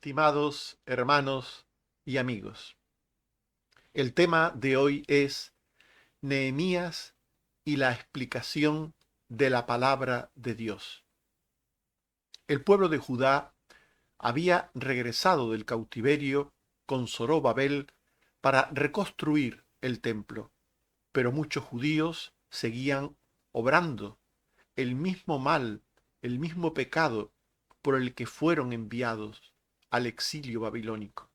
Estimados hermanos y amigos, el tema de hoy es Nehemías y la explicación de la palabra de Dios. El pueblo de Judá había regresado del cautiverio con Zorobabel para reconstruir el templo, pero muchos judíos seguían obrando el mismo mal, el mismo pecado por el que fueron enviados al exilio babilónico.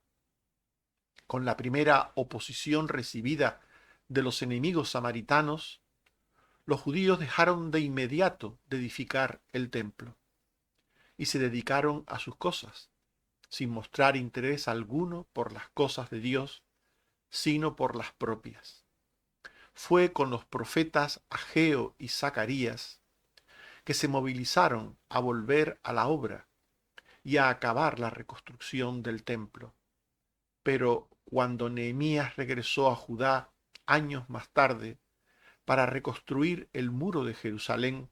Con la primera oposición recibida de los enemigos samaritanos, los judíos dejaron de inmediato de edificar el templo y se dedicaron a sus cosas, sin mostrar interés alguno por las cosas de Dios, sino por las propias. Fue con los profetas Ageo y Zacarías que se movilizaron a volver a la obra y a acabar la reconstrucción del templo. Pero cuando Nehemías regresó a Judá años más tarde para reconstruir el muro de Jerusalén,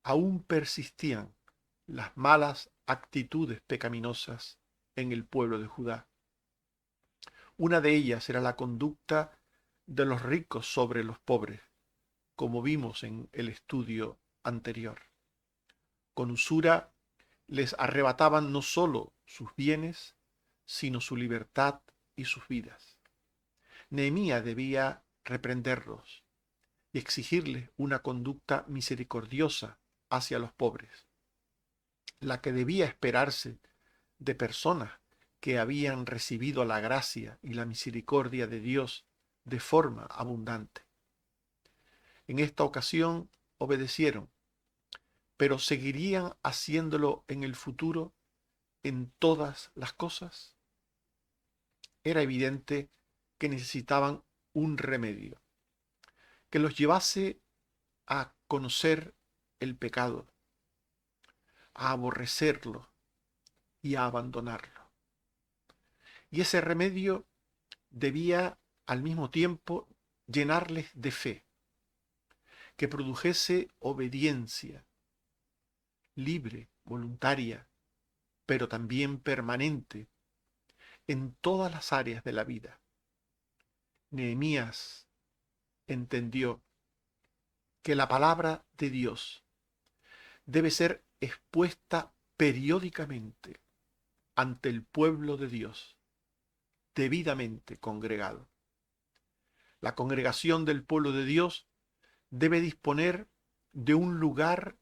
aún persistían las malas actitudes pecaminosas en el pueblo de Judá. Una de ellas era la conducta de los ricos sobre los pobres, como vimos en el estudio anterior. Con usura les arrebataban no solo sus bienes, sino su libertad y sus vidas. Nehemías debía reprenderlos y exigirles una conducta misericordiosa hacia los pobres, la que debía esperarse de personas que habían recibido la gracia y la misericordia de Dios de forma abundante. En esta ocasión obedecieron, pero seguirían haciéndolo en el futuro en todas las cosas. Era evidente que necesitaban un remedio que los llevase a conocer el pecado, a aborrecerlo y a abandonarlo. Y ese remedio debía al mismo tiempo llenarles de fe, que produjese obediencia libre, voluntaria, pero también permanente en todas las áreas de la vida. Nehemías entendió que la palabra de Dios debe ser expuesta periódicamente ante el pueblo de Dios, debidamente congregado. La congregación del pueblo de Dios debe disponer de un lugar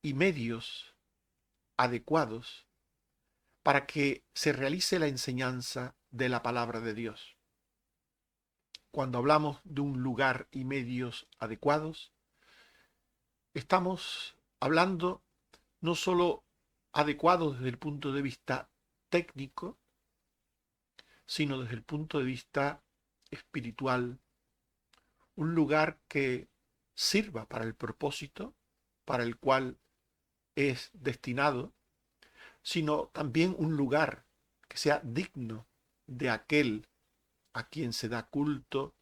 y medios adecuados para que se realice la enseñanza de la palabra de Dios. Cuando hablamos de un lugar y medios adecuados, estamos hablando no solo adecuados desde el punto de vista técnico, sino desde el punto de vista espiritual, un lugar que sirva para el propósito para el cual es destinado, sino también un lugar que sea digno de aquel a quien se da culto,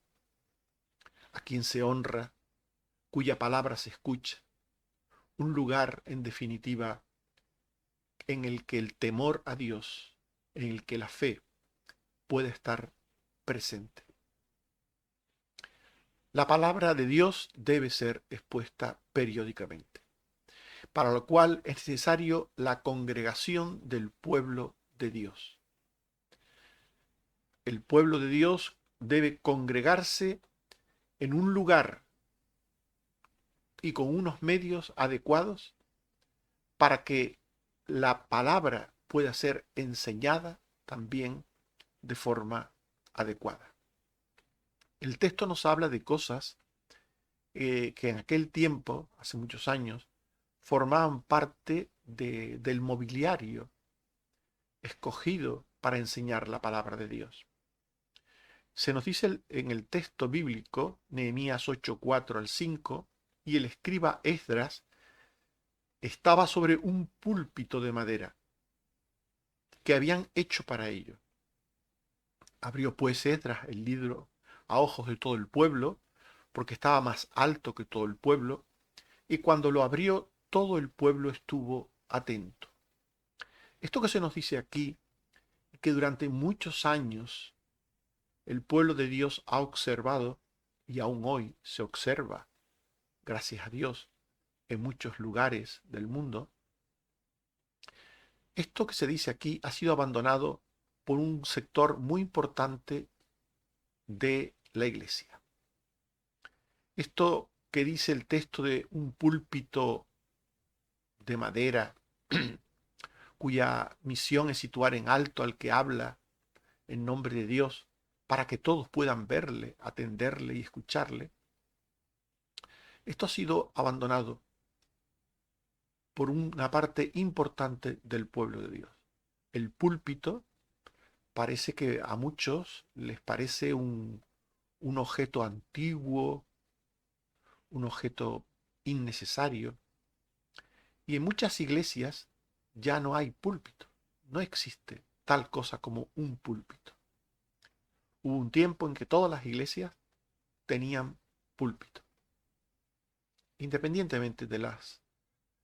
a quien se honra, cuya palabra se escucha. Un lugar, en definitiva, en el que el temor a Dios, en el que la fe puede estar presente. La palabra de Dios debe ser expuesta periódicamente, para lo cual es necesario la congregación del pueblo de Dios. El pueblo de Dios debe congregarse en un lugar y con unos medios adecuados para que la palabra pueda ser enseñada también de forma adecuada. El texto nos habla de cosas que en aquel tiempo, hace muchos años, formaban parte del mobiliario escogido para enseñar la palabra de Dios. Se nos dice en el texto bíblico, Nehemías 8, 4 al 5, y el escriba Esdras estaba sobre un púlpito de madera que habían hecho para ello. Abrió pues Esdras el libro a ojos de todo el pueblo, porque estaba más alto que todo el pueblo, y cuando lo abrió todo el pueblo estuvo atento. Esto que se nos dice aquí que durante muchos años el pueblo de Dios ha observado, y aún hoy se observa, gracias a Dios, en muchos lugares del mundo, esto que se dice aquí ha sido abandonado por un sector muy importante de la iglesia. Esto que dice el texto de un púlpito de madera, cuya misión es situar en alto al que habla en nombre de Dios, para que todos puedan verle, atenderle y escucharle, esto ha sido abandonado por una parte importante del pueblo de Dios. El púlpito parece que a muchos les parece un objeto antiguo, un objeto innecesario, y en muchas iglesias ya no hay púlpito, no existe tal cosa como un púlpito. Hubo un tiempo en que todas las iglesias tenían púlpito, independientemente de las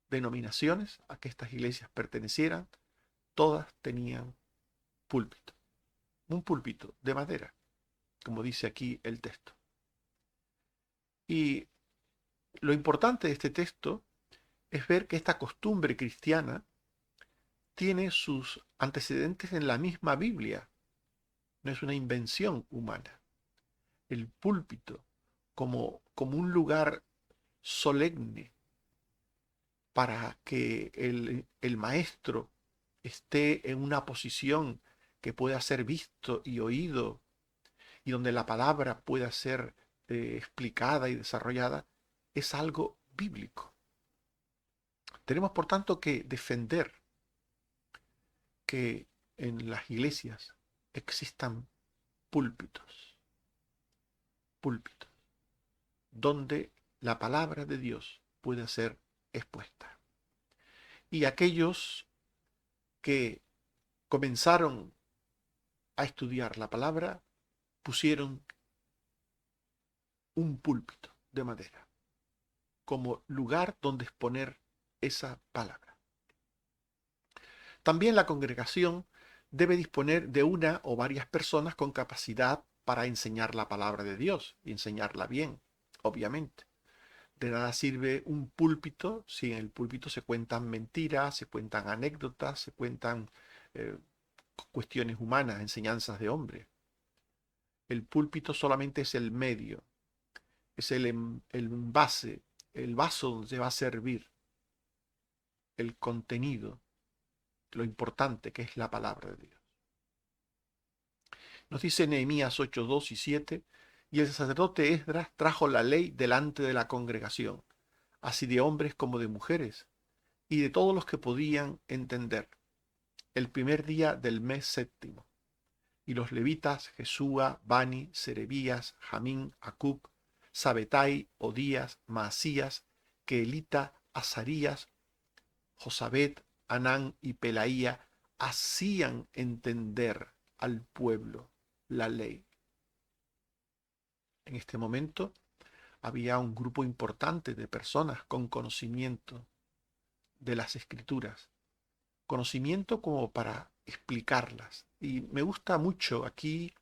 denominaciones a que estas iglesias pertenecieran, todas tenían púlpito. Un púlpito de madera, como dice aquí el texto. Y lo importante de este texto es ver que esta costumbre cristiana tiene sus antecedentes en la misma Biblia, no es una invención humana. El púlpito como un lugar solemne para que el maestro esté en una posición que pueda ser visto y oído y donde la palabra pueda ser explicada y desarrollada, es algo bíblico. Tenemos por tanto que defender que en las iglesias existan púlpitos, púlpitos, donde la palabra de Dios pueda ser expuesta. Y aquellos que comenzaron a estudiar la palabra pusieron un púlpito de madera como lugar donde exponer esa palabra. También la congregación debe disponer de una o varias personas con capacidad para enseñar la palabra de Dios y enseñarla bien, obviamente. De nada sirve un púlpito si en el púlpito se cuentan mentiras, se cuentan anécdotas, se cuentan eh, cuestiones humanas, enseñanzas de hombre. El púlpito solamente es el medio, es el envase, el vaso donde se va a servir el contenido, lo importante que es la palabra de Dios. Nos dice Nehemías 8, 2 y 7, y el sacerdote Esdras trajo la ley delante de la congregación, así de hombres como de mujeres, y de todos los que podían entender, el primer día del mes séptimo. Y los levitas Jesúa, Bani, Serebías, Jamín, Acub, Sabetai, Odías, Maasías, Keelita, Azarías, Josabet, Anán y Pelaía hacían entender al pueblo la ley. En este momento había un grupo importante de personas con conocimiento de las escrituras, conocimiento como para explicarlas. Y me gusta mucho aquí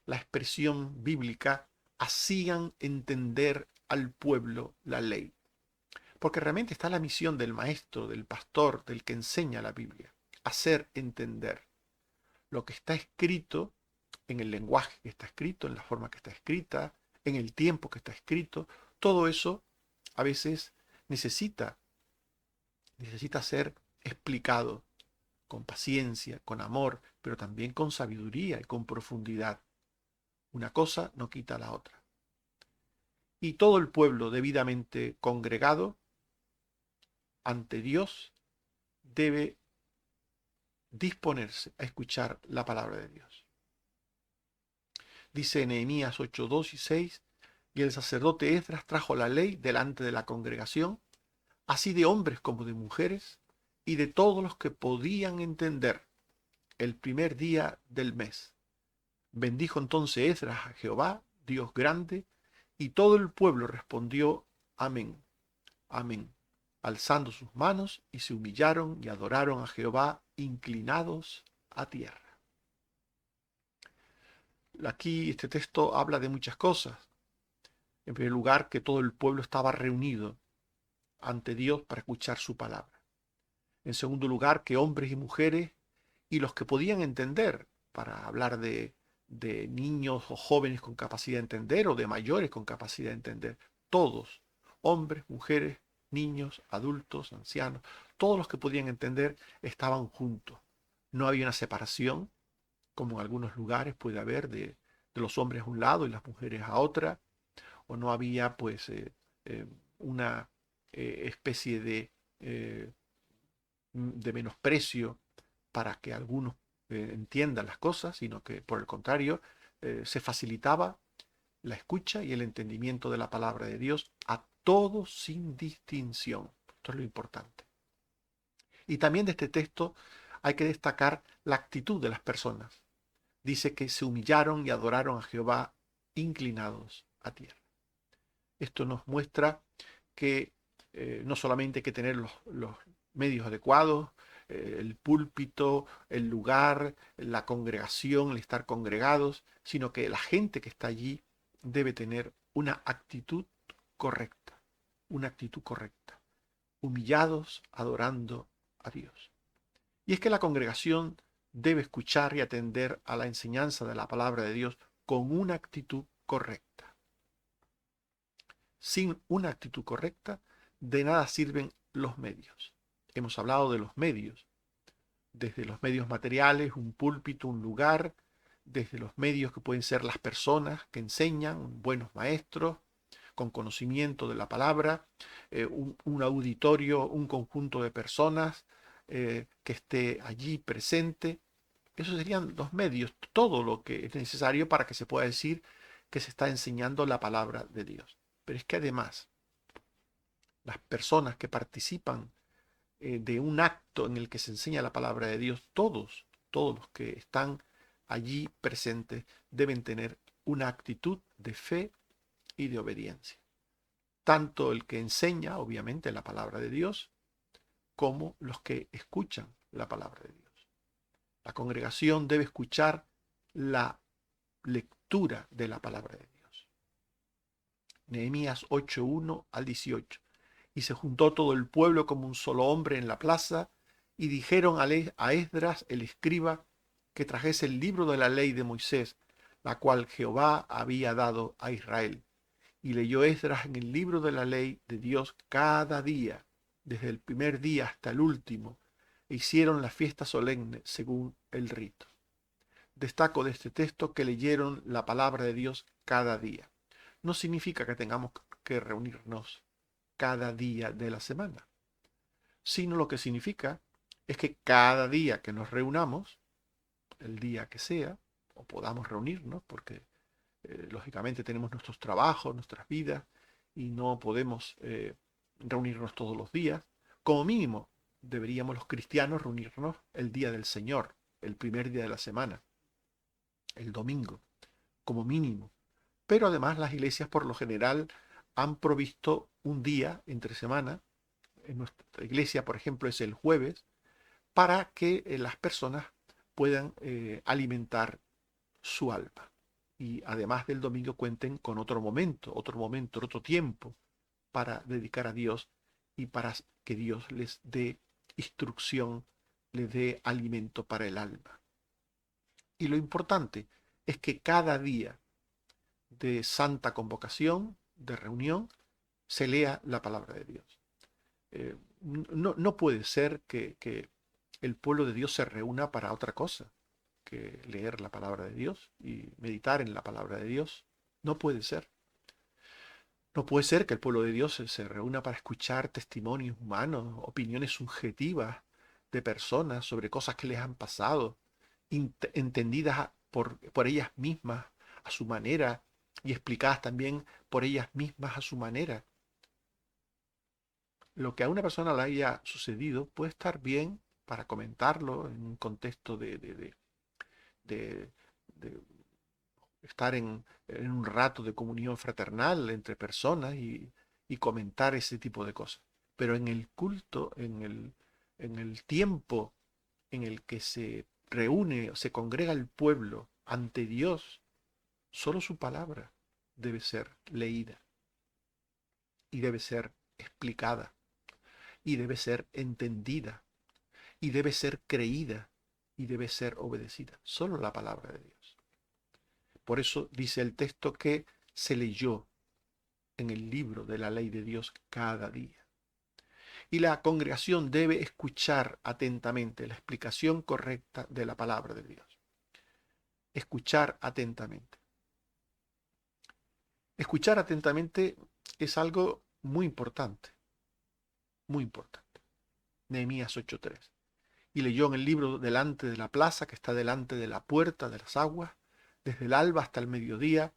la expresión bíblica, hacían entender al pueblo la ley. Porque realmente está la misión del maestro, del pastor, del que enseña la Biblia, hacer entender lo que está escrito en el lenguaje que está escrito, en la forma que está escrita, en el tiempo que está escrito. Todo eso a veces necesita ser explicado con paciencia, con amor, pero también con sabiduría y con profundidad. Una cosa no quita la otra. Y todo el pueblo debidamente congregado ante Dios debe disponerse a escuchar la palabra de Dios. Dice Nehemías 8, 2 y 6, y el sacerdote Esdras trajo la ley delante de la congregación, así de hombres como de mujeres, y de todos los que podían entender, el primer día del mes. Bendijo entonces Esdras a Jehová, Dios grande, y todo el pueblo respondió, amén, amén, alzando sus manos, y se humillaron y adoraron a Jehová, inclinados a tierra. Aquí este texto habla de muchas cosas. En primer lugar, que todo el pueblo estaba reunido ante Dios para escuchar su palabra. En segundo lugar, que hombres y mujeres y los que podían entender, para hablar de niños o jóvenes con capacidad de entender o de mayores con capacidad de entender, todos, hombres, mujeres, niños, adultos, ancianos, todos los que podían entender estaban juntos. No había una separación, como en algunos lugares puede haber, de los hombres a un lado y las mujeres a otra, o no había pues eh, una especie eh, de menosprecio para que algunos entiendan las cosas, sino que por el contrario se facilitaba la escucha y el entendimiento de la palabra de Dios a todos sin distinción. Esto es lo importante. Y también de este texto hay que destacar la actitud de las personas. Dice que se humillaron y adoraron a Jehová inclinados a tierra. Esto nos muestra que no solamente hay que tener los medios adecuados, el púlpito, el lugar, la congregación, el estar congregados, sino que la gente que está allí debe tener correcta, una actitud correcta, humillados adorando a Dios. Y es que la congregación debe escuchar y atender a la enseñanza de la palabra de Dios con una actitud correcta. Sin una actitud correcta, de nada sirven los medios. Hemos hablado de los medios, desde los medios materiales, un púlpito, un lugar, desde los medios que pueden ser las personas que enseñan, buenos maestros, con conocimiento de la palabra, un auditorio, un conjunto de personas que esté allí presente. Esos serían los medios, todo lo que es necesario para que se pueda decir que se está enseñando la palabra de Dios. Pero es que además, las personas que participan de un acto en el que se enseña la palabra de Dios, todos los que están allí presentes deben tener una actitud de fe y de obediencia. Tanto el que enseña, obviamente, la palabra de Dios, como los que escuchan la palabra de Dios. La congregación debe escuchar la lectura de la palabra de Dios. Nehemías 8:1 al 18. Y se juntó todo el pueblo como un solo hombre en la plaza, y dijeron a Esdras el escriba que trajese el libro de la ley de Moisés, la cual Jehová había dado a Israel. Y leyó Esdras en el libro de la ley de Dios cada día, desde el primer día hasta el último, e hicieron la fiesta solemne según el rito. Destaco de este texto que leyeron la palabra de Dios cada día. No significa que tengamos que reunirnos cada día de la semana, sino lo que significa es que cada día que nos reunamos, el día que sea, o podamos reunirnos, porque lógicamente tenemos nuestros trabajos, nuestras vidas, y no podemos reunirnos todos los días, como mínimo deberíamos los cristianos reunirnos el día del Señor, el primer día de la semana, el domingo, como mínimo. Pero además las iglesias por lo general han provisto un día entre semana. En nuestra iglesia, por ejemplo, es el jueves, para que las personas puedan alimentar su alma. Y además del domingo cuenten con otro momento, otro tiempo para dedicar a Dios y para que Dios les dé instrucción, les dé alimento para el alma. Y lo importante es que cada día de santa convocación, de reunión, se lea la palabra de Dios. No puede ser que el pueblo de Dios se reúna para otra cosa que leer la palabra de Dios y meditar en la palabra de Dios. No puede ser. No puede ser que el pueblo de Dios se reúna para escuchar testimonios humanos, opiniones subjetivas de personas sobre cosas que les han pasado, entendidas por ellas mismas a su manera y explicadas también por ellas mismas a su manera. Lo que a una persona le haya sucedido puede estar bien para comentarlo en un contexto de- de estar en un rato de comunión fraternal entre personas y comentar ese tipo de cosas. Pero en el culto, en el tiempo en el que se reúne o se congrega el pueblo ante Dios, Solo su palabra debe ser leída y debe ser explicada y debe ser entendida y debe ser creída y debe ser obedecida. Solo la palabra de Dios. Por eso dice el texto que se leyó en el libro de la ley de Dios cada día. Y la congregación debe escuchar atentamente la explicación correcta de la palabra de Dios. Escuchar atentamente. Escuchar atentamente es algo muy importante, muy importante. Nehemías 8:3. Y leyó en el libro delante de la plaza que está delante de la puerta de las aguas, desde el alba hasta el mediodía,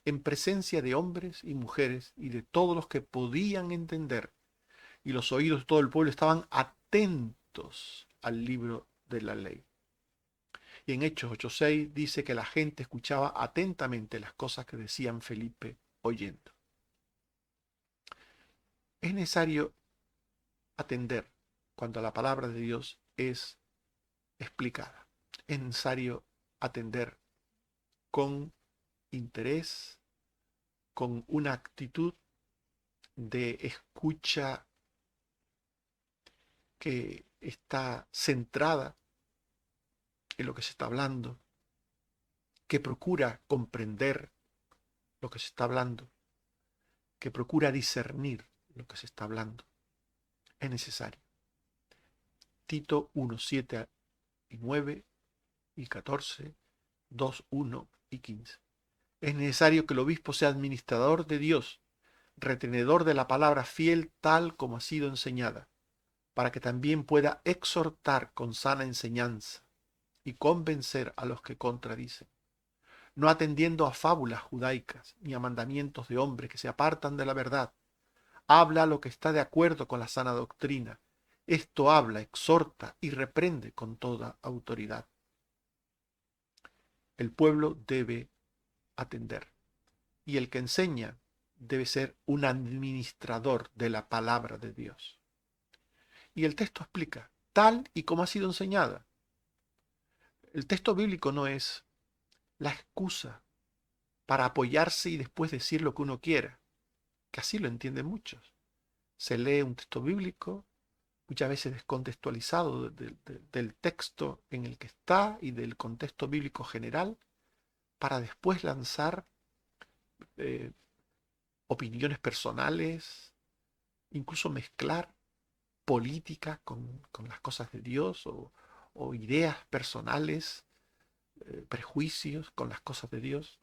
en presencia de hombres y mujeres y de todos los que podían entender, y los oídos de todo el pueblo estaban atentos al libro de la ley. Y en Hechos 8:6 dice que la gente escuchaba atentamente las cosas que decían Felipe oyendo. Es necesario atender cuando la palabra de Dios es explicada. Es necesario atender con interés, con una actitud de escucha que está centrada en lo que se está hablando, que procura comprender lo que se está hablando, que procura discernir lo que se está hablando. Es necesario. Tito 1:7 y 9 y 14, 2:1 y 15. Es necesario que el obispo sea administrador de Dios, retenedor de la palabra fiel tal como ha sido enseñada, para que también pueda exhortar con sana enseñanza y convencer a los que contradicen, no atendiendo a fábulas judaicas ni a mandamientos de hombres que se apartan de la verdad. Habla lo que está de acuerdo con la sana doctrina. Esto habla, exhorta y reprende con toda autoridad. El pueblo debe atender y el que enseña debe ser un administrador de la palabra de Dios. Y el texto explica, tal y como ha sido enseñada. El texto bíblico no es la excusa para apoyarse y después decir lo que uno quiera, que así lo entienden muchos. Se lee un texto bíblico, muchas veces descontextualizado del texto en el que está y del contexto bíblico general, para después lanzar eh, opiniones personales, incluso mezclar política con las cosas de Dios o ideas personales, prejuicios con las cosas de Dios.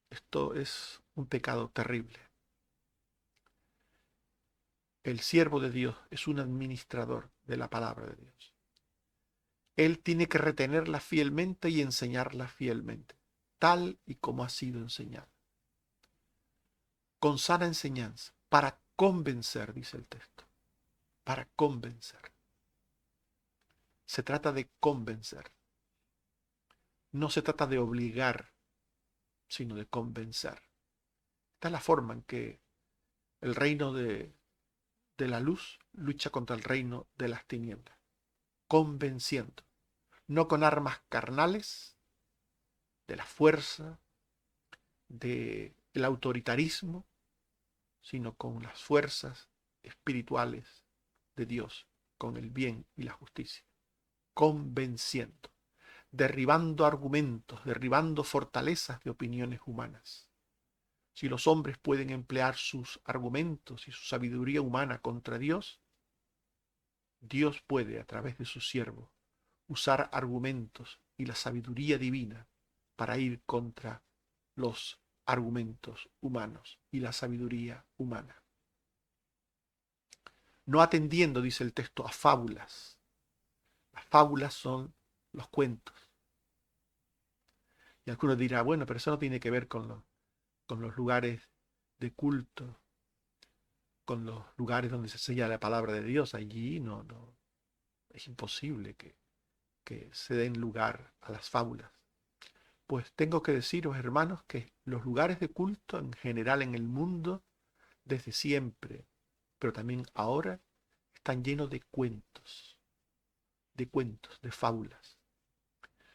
Esto es un pecado terrible. El siervo de Dios es un administrador de la palabra de Dios. Él tiene que retenerla fielmente y enseñarla fielmente, tal y como ha sido enseñada. Con sana enseñanza, para convencer, dice el texto, para convencer. Se trata de convencer. No se trata de obligar, sino de convencer. Esta es la forma en que el reino de la luz lucha contra el reino de las tinieblas, convenciendo, no con armas carnales, de la fuerza, del autoritarismo, sino con las fuerzas espirituales de Dios, con el bien y la justicia, convenciendo, derribando argumentos, derribando fortalezas de opiniones humanas. Si los hombres pueden emplear sus argumentos y su sabiduría humana contra Dios, Dios puede, a través de su siervo, usar argumentos y la sabiduría divina para ir contra los argumentos humanos y la sabiduría humana. No atendiendo, dice el texto, a fábulas. Las fábulas son los cuentos. Y algunos dirán, bueno, pero eso no tiene que ver con los lugares de culto, con los lugares donde se enseña la palabra de Dios. Allí no, es imposible que se den lugar a las fábulas. Pues tengo que deciros, hermanos, que los lugares de culto en general en el mundo, desde siempre, pero también ahora, están llenos de cuentos, de fábulas.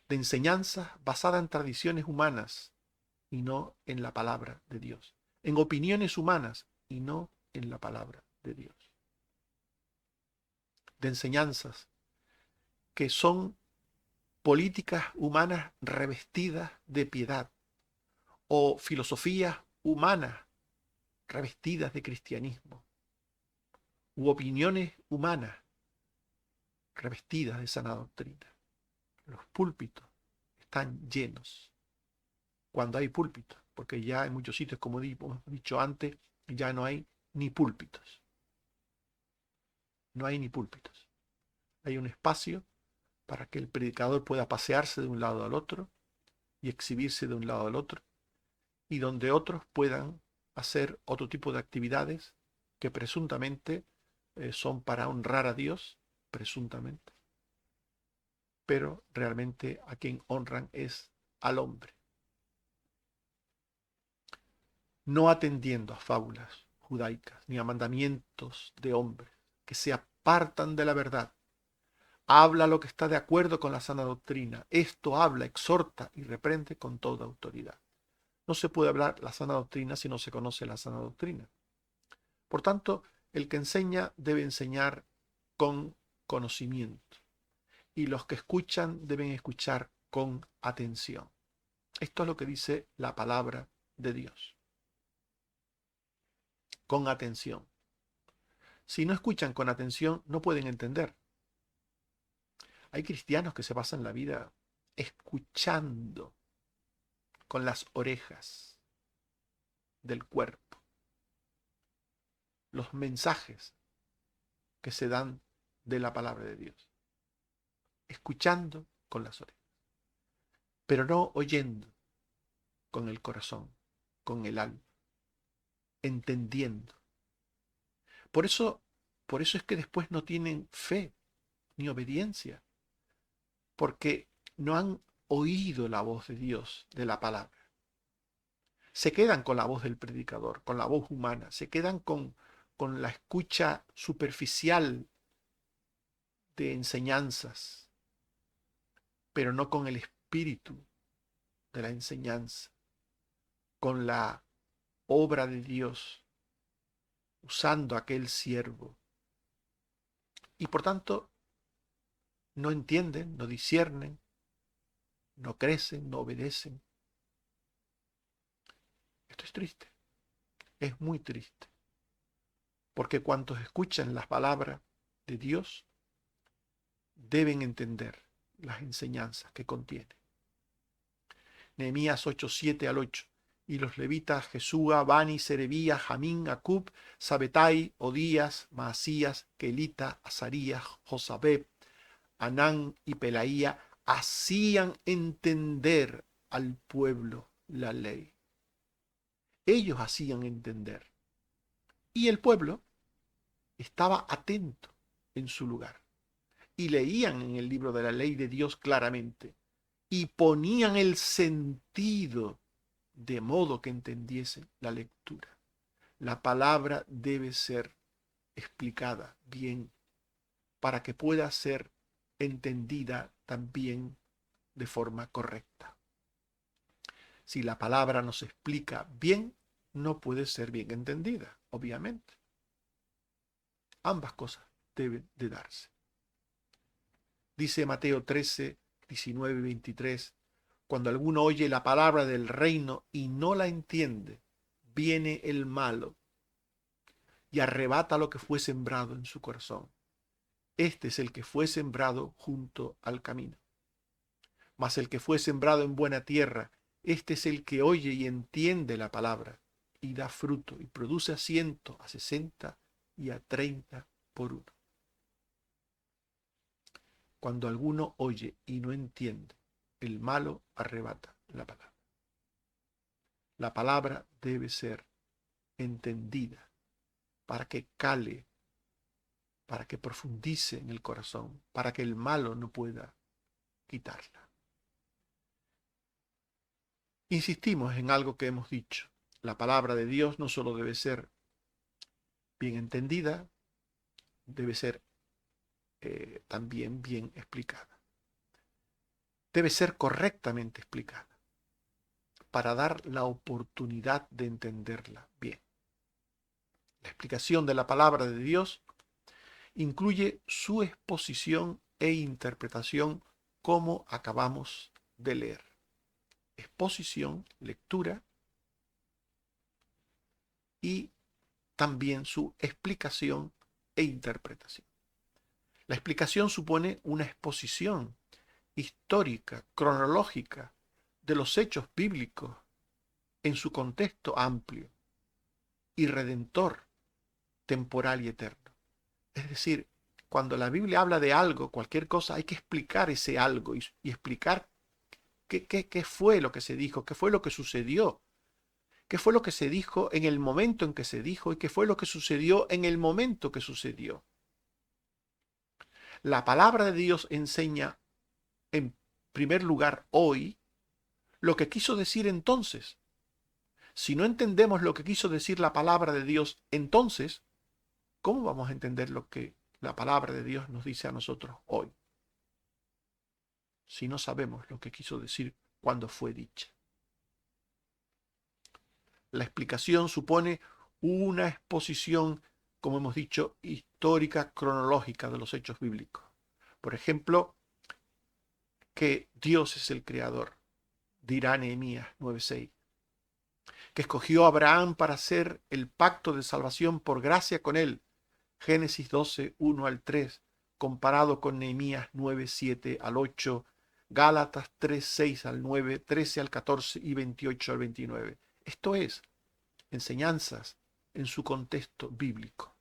de enseñanzas basadas en tradiciones humanas y no en la palabra de Dios, en opiniones humanas y no en la palabra de Dios, de enseñanzas que son políticas humanas revestidas de piedad o filosofías humanas revestidas de cristianismo u opiniones humanas revestidas de sana doctrina. Los púlpitos están llenos cuando hay púlpitos, porque ya en muchos sitios, como hemos dicho antes, ya no hay ni púlpitos. No hay ni púlpitos. Hay un espacio para que el predicador pueda pasearse de un lado al otro y exhibirse de un lado al otro, y donde otros puedan hacer otro tipo de actividades que presuntamente son para honrar a Dios, presuntamente, pero realmente a quien honran es al hombre. No atendiendo a fábulas judaicas ni a mandamientos de hombres que se apartan de la verdad. Habla lo que está de acuerdo con la sana doctrina. Esto habla, exhorta y reprende con toda autoridad. No se puede hablar la sana doctrina si no se conoce la sana doctrina. Por tanto, el que enseña debe enseñar con conocimiento y los que escuchan deben escuchar con atención. Esto es lo que dice la palabra de Dios. Con atención. Si no escuchan con atención, no pueden entender. Hay cristianos que se pasan la vida escuchando con las orejas del cuerpo los mensajes que se dan de la palabra de Dios. Escuchando con las orejas, pero no oyendo con el corazón, con el alma, entendiendo. Por eso, por eso es que después no tienen fe ni obediencia, porque no han oído la voz de Dios, de la palabra. Se quedan con la voz del predicador, con la voz humana, se quedan con la escucha superficial de enseñanzas, pero no con el espíritu de la enseñanza, con la obra de Dios, usando aquel siervo. Y por tanto, no entienden, no disciernen, no crecen, no obedecen. Esto es triste, es muy triste, porque cuantos escuchan las palabras de Dios deben entender las enseñanzas que contiene. Nehemías 8:7-8. Y los levitas Jesúa, Bani, Serebías, Jamín, Acub, Sabetai, Odías, Maasías, Kelita, Azarías, Josabeb, Anán y Pelaía hacían entender al pueblo la ley. Ellos hacían entender. Y el pueblo estaba atento en su lugar. Y leían en el libro de la ley de Dios claramente. Y ponían el sentido de modo que entendiesen la lectura. La palabra debe ser explicada bien para que pueda ser entendida también de forma correcta. Si la palabra no se explica bien, no puede ser bien entendida, obviamente. Ambas cosas deben de darse. Dice Mateo 13, 19 y 23, cuando alguno oye la palabra del reino y no la entiende, viene el malo y arrebata lo que fue sembrado en su corazón. Este es el que fue sembrado junto al camino. Mas el que fue sembrado en buena tierra, este es el que oye y entiende la palabra, y da fruto, y produce a 100, a 60 y a 30 por uno. Cuando alguno oye y no entiende, el malo arrebata la palabra. La palabra debe ser entendida para que cale, para que profundice en el corazón, para que el malo no pueda quitarla. Insistimos en algo que hemos dicho. La palabra de Dios no solo debe ser bien entendida, debe ser también bien explicada. debe ser correctamente explicada para dar la oportunidad de entenderla bien. La explicación de la palabra de Dios incluye su exposición e interpretación como acabamos de leer. Exposición, lectura y también su explicación e interpretación. La explicación supone una exposición histórica, cronológica, de los hechos bíblicos en su contexto amplio y redentor, temporal y eterno. Es decir, cuando la Biblia habla de algo, cualquier cosa, hay que explicar ese algo y explicar qué fue lo que se dijo, qué fue lo que sucedió, qué fue lo que se dijo en el momento en que se dijo y qué fue lo que sucedió en el momento que sucedió. La palabra de Dios enseña, en primer lugar, hoy, lo que quiso decir entonces. Si no entendemos lo que quiso decir la palabra de Dios entonces, ¿cómo vamos a entender lo que la palabra de Dios nos dice a nosotros hoy? Si no sabemos lo que quiso decir cuando fue dicha. La explicación supone una exposición, como hemos dicho, histórica, cronológica de los hechos bíblicos. Por ejemplo, que Dios es el creador, dirá Nehemías 9:6, que escogió a Abraham para hacer el pacto de salvación por gracia con él, Génesis 12, 1 al 3, comparado con Nehemías 9, 7 al 8, Gálatas 3, 6 al 9, 13 al 14 y 28 al 29. Esto es, enseñanzas en su contexto bíblico.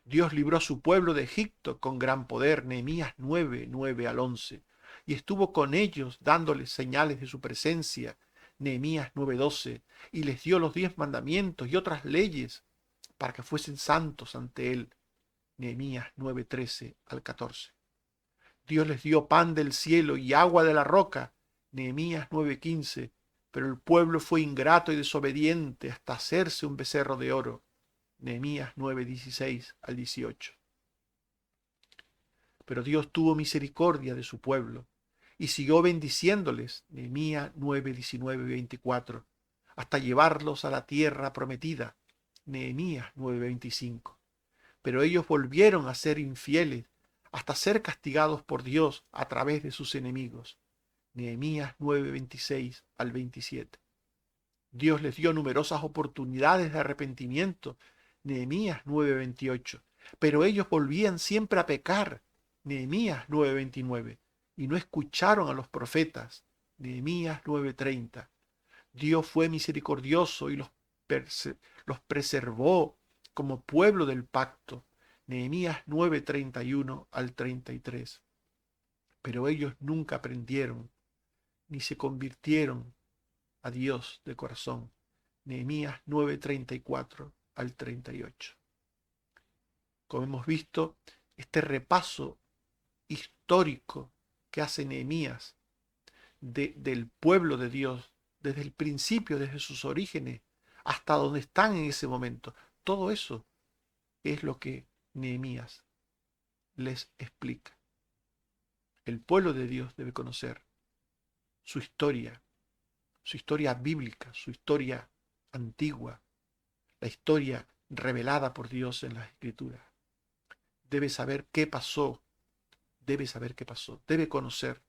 Dios libró a su pueblo de Egipto con gran poder, Nehemías 9, 9 al 11, y estuvo con ellos dándoles señales de su presencia, Nehemías 9, 12, y les dio los 10 mandamientos y otras leyes para que fuesen santos ante él, Nehemías 9, 13 al 14. Dios les dio pan del cielo y agua de la roca, Nehemías 9, 15, pero el pueblo fue ingrato y desobediente hasta hacerse un becerro de oro, Nehemías 9, 16 al 18. Pero Dios tuvo misericordia de su pueblo y siguió bendiciéndoles, Nehemías 9, 19 y 24, hasta llevarlos a la tierra prometida, Nehemías 9, 25. Pero ellos volvieron a ser infieles hasta ser castigados por Dios a través de sus enemigos, Nehemías 9, 26 al 27. Dios les dio numerosas oportunidades de arrepentimiento, Nehemías 9:28, pero ellos volvían siempre a pecar, Nehemías 9:29, y no escucharon a los profetas, Nehemías 9:30. Dios fue misericordioso y los preservó como pueblo del pacto, Nehemías 9:31 al 33. Pero ellos nunca aprendieron ni se convirtieron a Dios de corazón. Nehemías 9:34 al 38. Como hemos visto, este repaso histórico que hace Nehemías del pueblo de Dios, desde el principio, desde sus orígenes, hasta donde están en ese momento, todo eso es lo que Nehemías les explica. El pueblo de Dios debe conocer su historia bíblica, su historia antigua, la historia revelada por Dios en las Escrituras. Debe saber qué pasó, debe conocer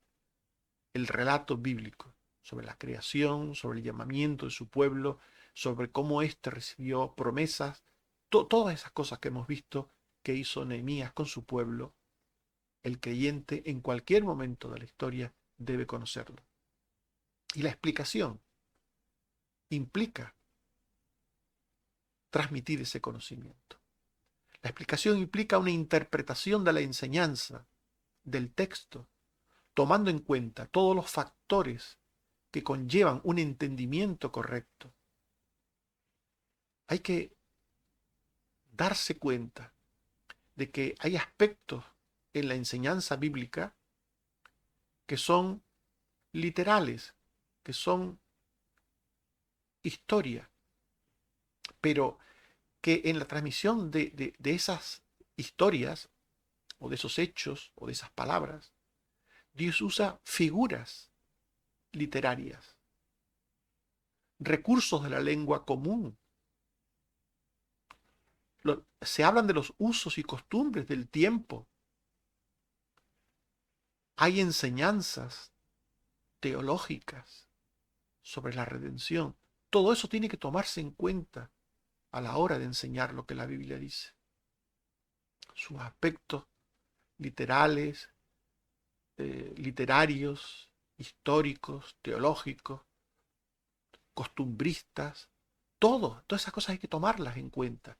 el relato bíblico sobre la creación, sobre el llamamiento de su pueblo, sobre cómo éste recibió promesas, todas esas cosas que hemos visto que hizo Nehemías con su pueblo. El creyente en cualquier momento de la historia debe conocerlo. Y la explicación implica transmitir ese conocimiento. La explicación implica una interpretación de la enseñanza, del texto, tomando en cuenta todos los factores que conllevan un entendimiento correcto. Hay que darse cuenta de que hay aspectos en la enseñanza bíblica que son literales, que son historia, pero que en la transmisión de esas historias, o de esos hechos, o de esas palabras, Dios usa figuras literarias, recursos de la lengua común. Se hablan de los usos y costumbres del tiempo. Hay enseñanzas teológicas sobre la redención. Todo eso tiene que tomarse en cuenta a la hora de enseñar lo que la Biblia dice. Sus aspectos literales, literarios, históricos, teológicos, costumbristas, todas esas cosas hay que tomarlas en cuenta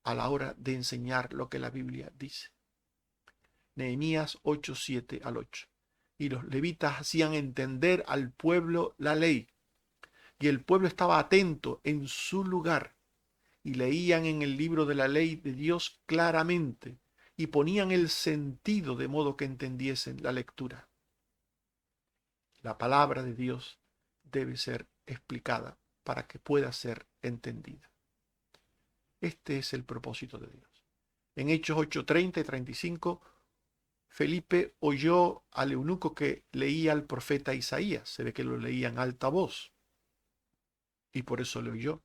a la hora de enseñar lo que la Biblia dice. Nehemías 8, 7 al 8. Y los levitas hacían entender al pueblo la ley, y el pueblo estaba atento en su lugar, y leían en el libro de la ley de Dios claramente, y ponían el sentido de modo que entendiesen la lectura. La palabra de Dios debe ser explicada para que pueda ser entendida. Este es el propósito de Dios. En Hechos 8:30 y 35, Felipe oyó al eunuco que leía al profeta Isaías. Se ve que lo leía en alta voz, y por eso le oyó.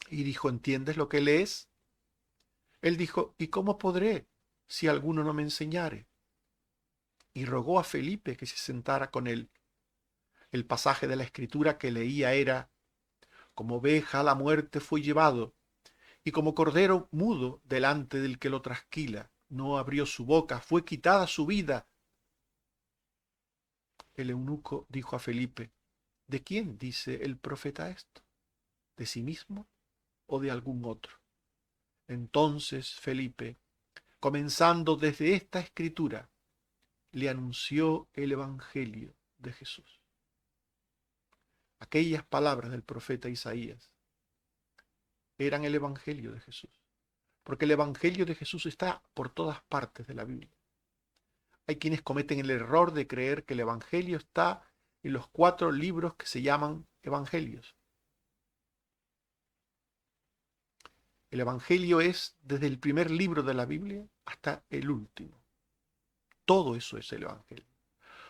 Y dijo, ¿entiendes lo que lees? Él dijo, ¿y cómo podré si alguno no me enseñare? Y rogó a Felipe que se sentara con él. El pasaje de la escritura que leía era, como oveja a la muerte fue llevado, y como cordero mudo delante del que lo trasquila, no abrió su boca, fue quitada su vida. El eunuco dijo a Felipe, ¿de quién dice el profeta esto? ¿De sí mismo o de algún otro? Entonces Felipe, comenzando desde esta escritura, le anunció el evangelio de Jesús. Aquellas palabras del profeta Isaías eran el evangelio de Jesús, porque el evangelio de Jesús está por todas partes de la Biblia. Hay quienes cometen el error de creer que el evangelio está en los 4 libros que se llaman evangelios. El evangelio es desde el primer libro de la Biblia hasta el último. Todo eso es el evangelio.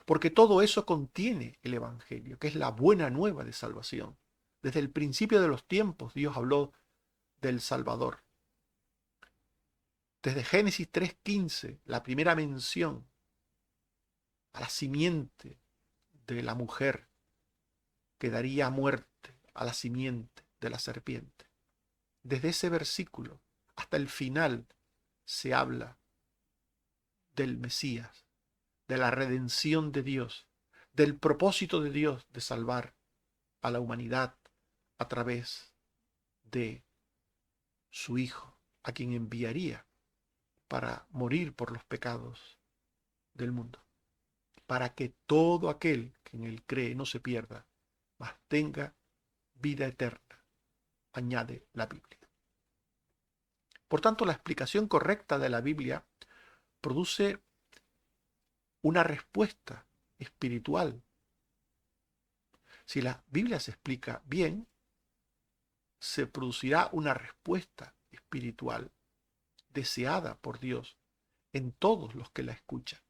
Porque todo eso contiene el evangelio, que es la buena nueva de salvación. Desde el principio de los tiempos Dios habló del Salvador. Desde Génesis 3:15, la primera mención a la simiente de la mujer que daría muerte a la simiente de la serpiente. Desde ese versículo hasta el final se habla del Mesías, de la redención de Dios, del propósito de Dios de salvar a la humanidad a través de su Hijo, a quien enviaría para morir por los pecados del mundo, para que todo aquel que en él cree no se pierda, mas tenga vida eterna, añade la Biblia. Por tanto, la explicación correcta de la Biblia produce una respuesta espiritual. Si la Biblia se explica bien, se producirá una respuesta espiritual deseada por Dios en todos los que la escuchan.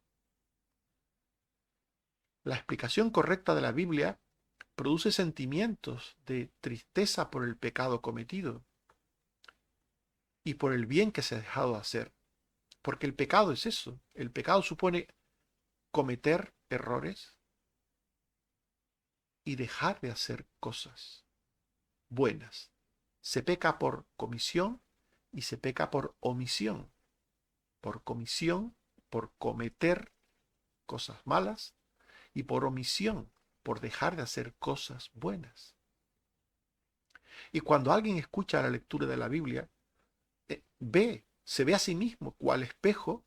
La explicación correcta de la Biblia produce sentimientos de tristeza por el pecado cometido y por el bien que se ha dejado de hacer. Porque el pecado es eso. El pecado supone cometer errores y dejar de hacer cosas buenas. Se peca por comisión y se peca por omisión. Por comisión, por cometer cosas malas, y por omisión, por dejar de hacer cosas buenas. Y cuando alguien escucha la lectura de la Biblia, se ve a sí mismo cual espejo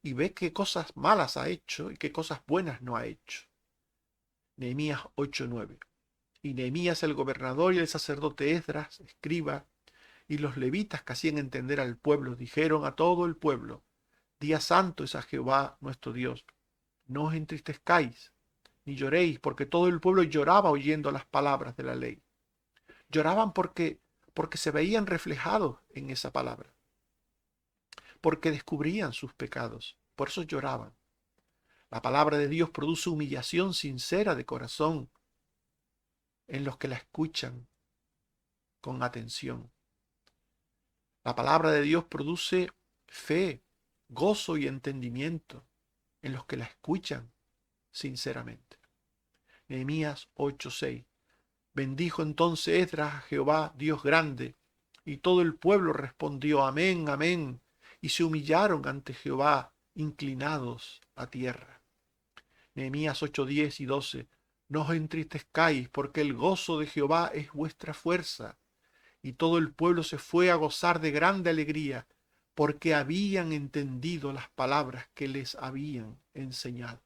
y ve qué cosas malas ha hecho y qué cosas buenas no ha hecho. Nehemías 8:9. Y Nehemías el gobernador y el sacerdote Esdras, escriba, y los levitas que hacían entender al pueblo, dijeron a todo el pueblo, día santo es a Jehová nuestro Dios. No os entristezcáis, ni lloréis, porque todo el pueblo lloraba oyendo las palabras de la ley. Lloraban porque se veían reflejados en esa palabra, porque descubrían sus pecados, por eso lloraban. La palabra de Dios produce humillación sincera de corazón en los que la escuchan con atención. La palabra de Dios produce fe, gozo y entendimiento en los que la escuchan sinceramente. Nehemías 8:6. Bendijo entonces Esdras a Jehová, Dios grande, y todo el pueblo respondió amén, amén, y se humillaron ante Jehová, inclinados a tierra. Nehemías 8:10 y 12. No os entristezcáis, porque el gozo de Jehová es vuestra fuerza. Y todo el pueblo se fue a gozar de grande alegría, porque habían entendido las palabras que les habían enseñado.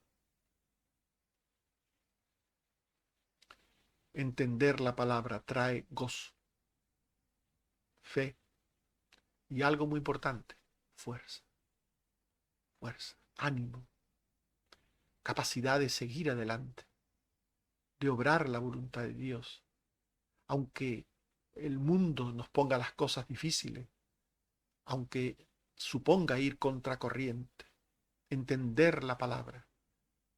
Entender la palabra trae gozo, fe y algo muy importante, fuerza, ánimo, capacidad de seguir adelante, de obrar la voluntad de Dios, aunque el mundo nos ponga las cosas difíciles, aunque suponga ir contracorriente. Entender la palabra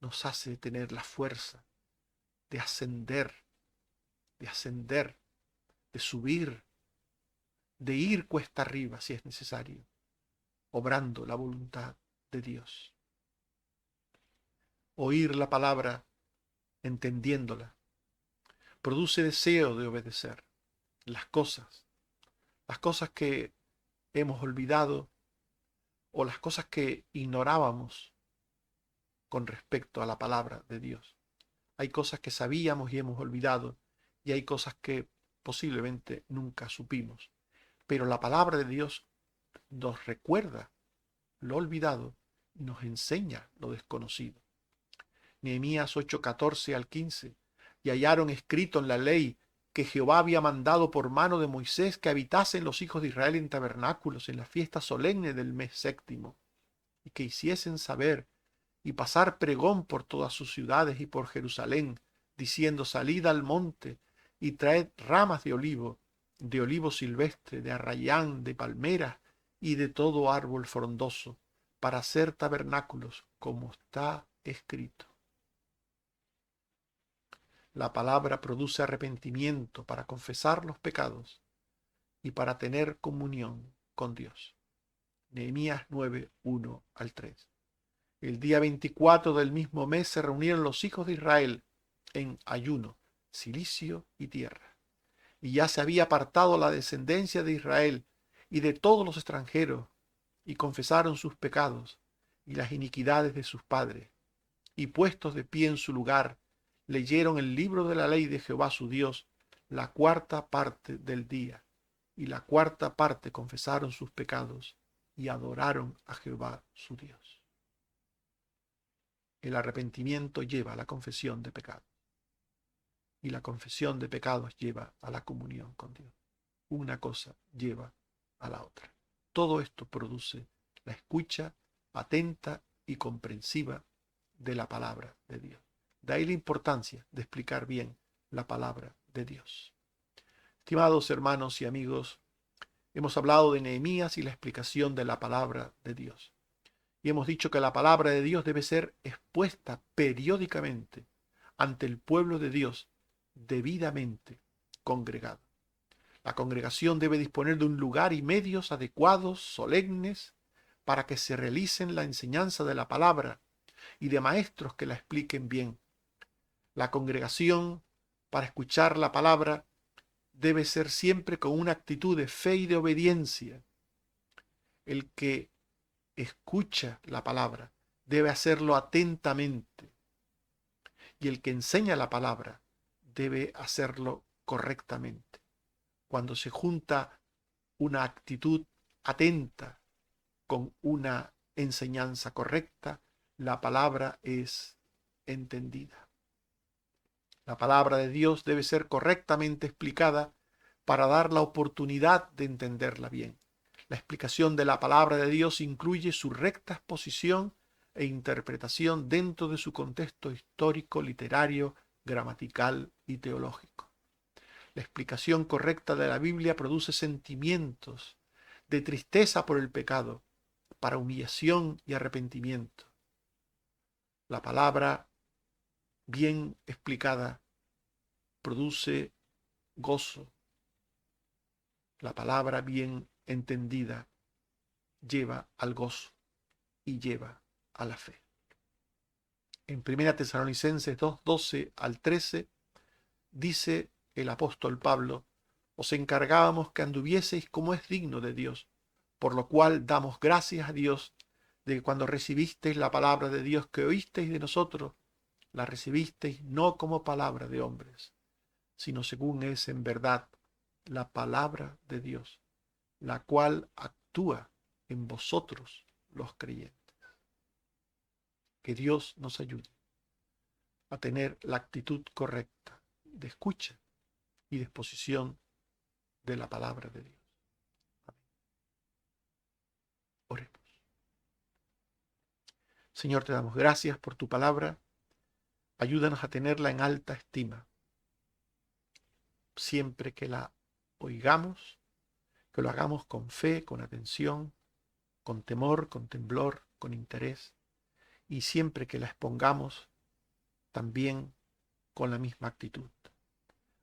nos hace tener la fuerza de ascender, de subir, de ir cuesta arriba si es necesario, obrando la voluntad de Dios. Oír la palabra, entendiéndola, produce deseo de obedecer las cosas que hemos olvidado o las cosas que ignorábamos con respecto a la palabra de Dios. Hay cosas que sabíamos y hemos olvidado, y hay cosas que posiblemente nunca supimos. Pero la palabra de Dios nos recuerda lo olvidado y nos enseña lo desconocido. Nehemías 8:14 al 15. Y hallaron escrito en la ley que Jehová había mandado por mano de Moisés que habitasen los hijos de Israel en tabernáculos en la fiesta solemne del mes séptimo, y que hiciesen saber y pasar pregón por todas sus ciudades y por Jerusalén, diciendo: salid al monte y traed ramas de olivo silvestre, de arrayán, de palmeras y de todo árbol frondoso, para hacer tabernáculos, como está escrito. La palabra produce arrepentimiento para confesar los pecados y para tener comunión con Dios. Nehemías 9, 1 al 3. El día 24 del mismo mes se reunieron los hijos de Israel en ayuno, cilicio y tierra. Y ya se había apartado la descendencia de Israel y de todos los extranjeros, y confesaron sus pecados y las iniquidades de sus padres, y puestos de pie en su lugar, leyeron el libro de la ley de Jehová su Dios, la cuarta parte del día, y la cuarta parte confesaron sus pecados y adoraron a Jehová su Dios. El arrepentimiento lleva a la confesión de pecados, y la confesión de pecados lleva a la comunión con Dios. Una cosa lleva a la otra. Todo esto produce la escucha atenta y comprensiva de la palabra de Dios. De ahí la importancia de explicar bien la palabra de Dios. Estimados hermanos y amigos, hemos hablado de Nehemías y la explicación de la palabra de Dios. Y hemos dicho que la palabra de Dios debe ser expuesta periódicamente ante el pueblo de Dios, debidamente congregado. La congregación debe disponer de un lugar y medios adecuados, solemnes, para que se realicen la enseñanza de la palabra y de maestros que la expliquen bien. La congregación, para escuchar la palabra, debe ser siempre con una actitud de fe y de obediencia. El que escucha la palabra debe hacerlo atentamente, y el que enseña la palabra debe hacerlo correctamente. Cuando se junta una actitud atenta con una enseñanza correcta, la palabra es entendida. La palabra de Dios debe ser correctamente explicada para dar la oportunidad de entenderla bien. La explicación de la palabra de Dios incluye su recta exposición e interpretación dentro de su contexto histórico, literario, gramatical y teológico. La explicación correcta de la Biblia produce sentimientos de tristeza por el pecado, para humillación y arrepentimiento. La palabra bien explicada produce gozo. La palabra bien entendida lleva al gozo y lleva a la fe. En 1 Tesalonicenses 2, 12 al 13 dice el apóstol Pablo: os encargábamos que anduvieseis como es digno de Dios, por lo cual damos gracias a Dios de que cuando recibisteis la palabra de Dios que oísteis de nosotros, la recibisteis no como palabra de hombres, sino según es en verdad la palabra de Dios, la cual actúa en vosotros los creyentes. Que Dios nos ayude a tener la actitud correcta de escucha y de exposición de la palabra de Dios. Amén. Oremos. Señor, te damos gracias por tu palabra. Ayúdanos a tenerla en alta estima. Siempre que la oigamos, que lo hagamos con fe, con atención, con temor, con temblor, con interés. Y siempre que la expongamos, también con la misma actitud.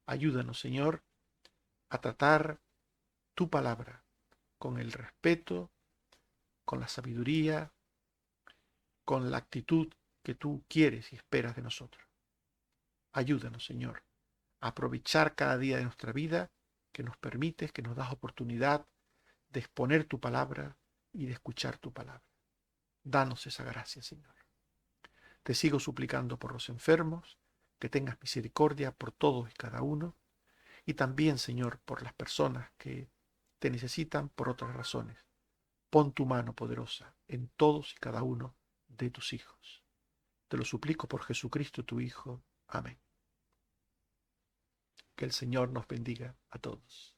Ayúdanos, Señor, a tratar tu palabra con el respeto, con la sabiduría, con la actitud que tú quieres y esperas de nosotros. Ayúdanos, Señor, a aprovechar cada día de nuestra vida que nos permites, que nos das oportunidad de exponer tu palabra y de escuchar tu palabra. Danos esa gracia, Señor. Te sigo suplicando por los enfermos, que tengas misericordia por todos y cada uno, y también, Señor, por las personas que te necesitan por otras razones. Pon tu mano poderosa en todos y cada uno de tus hijos. Te lo suplico por Jesucristo tu Hijo. Amén. Que el Señor nos bendiga a todos.